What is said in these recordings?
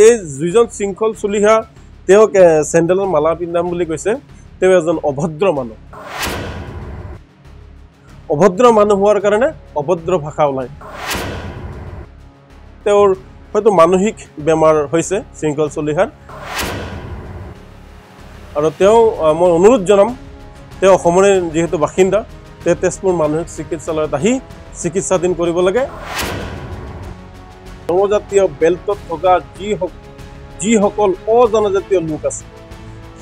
এই যিজন শৃংখল চুলিহা তেওঁক চেণ্ডেলৰ মালা পিন্ধাম বুলি কৈছে তেওঁ এজন অভদ্ৰ মানুহ হোৱাৰ কাৰণে অভদ্ৰ ভাষা ওলায় তেওঁৰ হয়তো মানসিক বেমাৰ হৈছে শৃংখল চুলিহাৰ আৰু তেওঁ মই অনুৰোধ জনাম তেওঁ অসমৰে যেহেতু বাসিন্দা তেওঁ তেজপুৰ মানসিক চিকিৎসালয়ত আহি চিকিৎসাধীন কৰিব লাগে জনজাতীয় বেল্টত থকা যিসকল অজনজাতীয় লোক আছে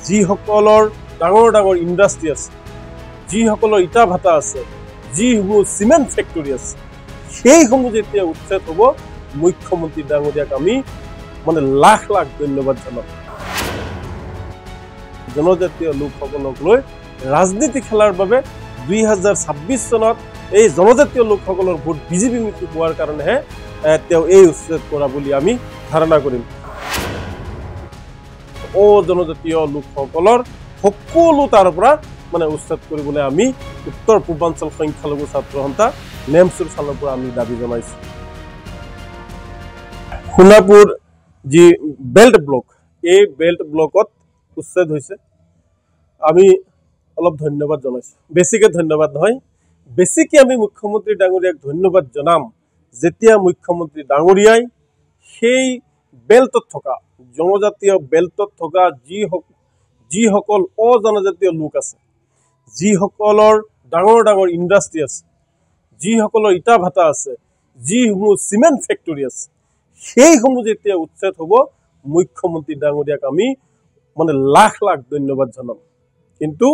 যিসকলৰ ডাঙৰ ইণ্ডাষ্ট্ৰী আছে যিসকলৰ ইটা ভাটা আছে যিসমূহ চিমেণ্ট ফেক্টৰী আছে সেইসমূহ যেতিয়া উচ্ছেদ হ'ব মুখ্যমন্ত্ৰী ডাঙৰীয়াক আমি মানে লাখ ধন্যবাদ জনাম জনজাতীয় লোকসকলক লৈ ৰাজনীতি খেলাৰ বাবে 2026 চনত এই জনজাতীয় লোকসকলৰ ভোট বিজেপি মুখী হোৱাৰ কাৰণেহে তেওঁ এই উচ্ছেদ কৰা বুলি আমি ধাৰণা কৰিম জনজাতীয় লোকসকলৰ সকলো তাৰ পৰা মানে উচ্ছেদ কৰিবলৈ আমি উত্তৰ পূৰ্বাঞ্চল সংখ্যালঘু ছাত্ৰ সন্থা নেমচুৰ ফালৰ পৰা আমি দাবী জনাইছো সোণাপুৰ যি বেল্ট ব্লক এই বেল্ট ব্লকত উচ্ছেদ হৈছে আমি অলপ ধন্যবাদ জনাইছো বেছিকে ধন্যবাদ নহয় বেছিকে আমি মুখ্যমন্ত্ৰী ডাঙৰীয়াক ধন্যবাদ জনাম যেতিয়া মুখ্যমন্ত্ৰী ডাঙৰীয়াই সেই বেল্টত থকা জনজাতীয় বেল্টত থকা যিসকল অজনজাতীয় লোক আছে যিসকলৰ ডাঙৰ ইণ্ডাষ্ট্ৰী আছে যিসকলৰ ইটা ভাটা আছে যিসমূহ চিমেণ্ট ফেক্টৰী আছে সেইসমূহ যেতিয়া উচ্ছেদ হ'ব মুখ্যমন্ত্ৰী ডাঙৰীয়াক আমি মানে লাখ ধন্যবাদ জনাম কিন্তু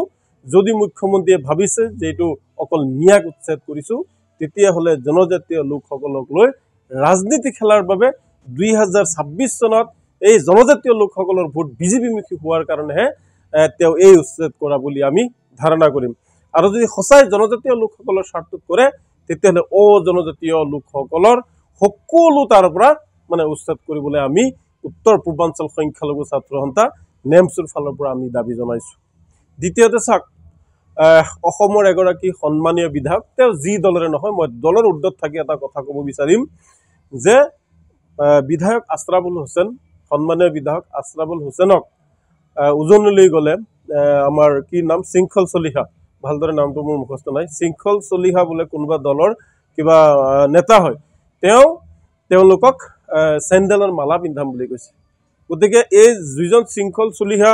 যদি মুখ্যমন্ত্ৰীয়ে ভাবিছে যে এইটো অকল মিয়াক উচ্ছেদ কৰিছো তেতিয়াহ'লে জনজাতীয় লোকসকলক লৈ ৰাজনীতি খেলাৰ বাবে 2026 চনত এই জনজাতীয় লোকসকলৰ ভোট বিজেপি মুখী হোৱাৰ কাৰণেহে তেওঁ এই উচ্ছেদ কৰা বুলি আমি ধাৰণা কৰিম আৰু যদি সঁচাই জনজাতীয় লোকসকলৰ স্বাৰ্থত কৰে তেতিয়াহ'লে জনজাতীয় লোকসকলৰ সকলো তাৰ পৰা মানে উচ্ছেদ কৰিবলৈ আমি উত্তৰ পূৰ্বাঞ্চল সংখ্যালঘু ছাত্ৰ সন্থা নেমচুৰ ফালৰ পৰা আমি দাবী জনাইছো দ্বিতীয়তে চাওক অসমৰ এগৰাকী সন্মানীয় বিধায়ক তেওঁ যি দলৰে নহয় মই দলৰ উৰ্ধত থাকি এটা কথা ক'ব বিচাৰিম যে বিধায়ক আশৰাফুল হোসেন সন্মানীয় বিধায়ক আশৰাফুল হোসেনক উজনিলৈ গ'লে আমাৰ কি নাম শৃংখল চলিহা ভালদৰে নামটো মোৰ মুখস্থ নাই শৃংখল চলিহা বোলে কোনোবা দলৰ কিবা নেতা হয় তেওঁলোকক চেণ্ডেলৰ মালা পিন্ধাম বুলি কৈছে গতিকে এই যিজন শৃংখল চলিহা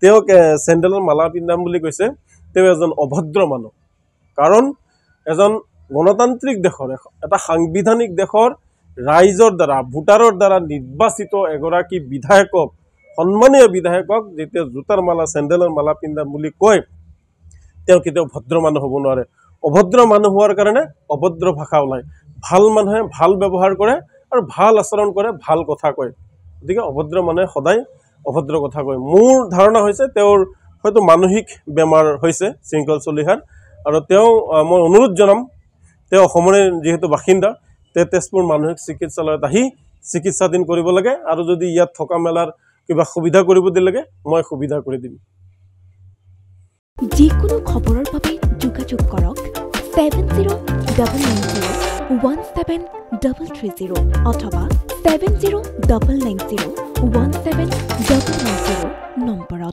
তেওঁক চেণ্ডেলৰ মালা পিন্ধাম বুলি কৈছে তেওঁ এজন অভদ্ৰ মানুহ কাৰণ এজন গণতান্ত্ৰিক দেশৰ এটা সাংবিধানিক দেশৰ ৰাইজৰ দ্বাৰা ভোটাৰৰ দ্বাৰা নিৰ্বাচিত এগৰাকী বিধায়কক সন্মানীয় বিধায়কক যেতিয়া জোতাৰ মালা চেণ্ডেলৰ মালা পিন্ধাম বুলি কয় তেওঁ কেতিয়াও ভদ্ৰ মানুহ হ'ব নোৱাৰে অভদ্ৰ মানুহ হোৱাৰ কাৰণে অভদ্ৰ ভাষা ওলায় ভাল মানুহে ভাল ব্যৱহাৰ কৰে আৰু ভাল আচৰণ কৰে ভাল কথা কয় গতিকে অভদ্ৰ মানুহে সদায় অভদ্ৰ কথা কয় মোৰ ধাৰণা হৈছে তেওঁৰ হয়তো মানসিক বেমাৰ হৈছে শৃংখল চলিহাৰ আৰু তেওঁ মই অনুৰোধ জনাম তেওঁ অসমৰে যেহেতু বাসিন্দা তেওঁ তেজপুৰ মানসিক চিকিৎসালয়ত আহি চিকিৎসাধীন কৰিব লাগে আৰু যদি ইয়াত থকা মেলাৰ কিবা সুবিধা কৰিব দিলেগে মই সুবিধা কৰি দিম যিকোনো খবৰৰ বাবে যোগাযোগ কৰক 7099017330 অথবা 7099017390 নম্বৰত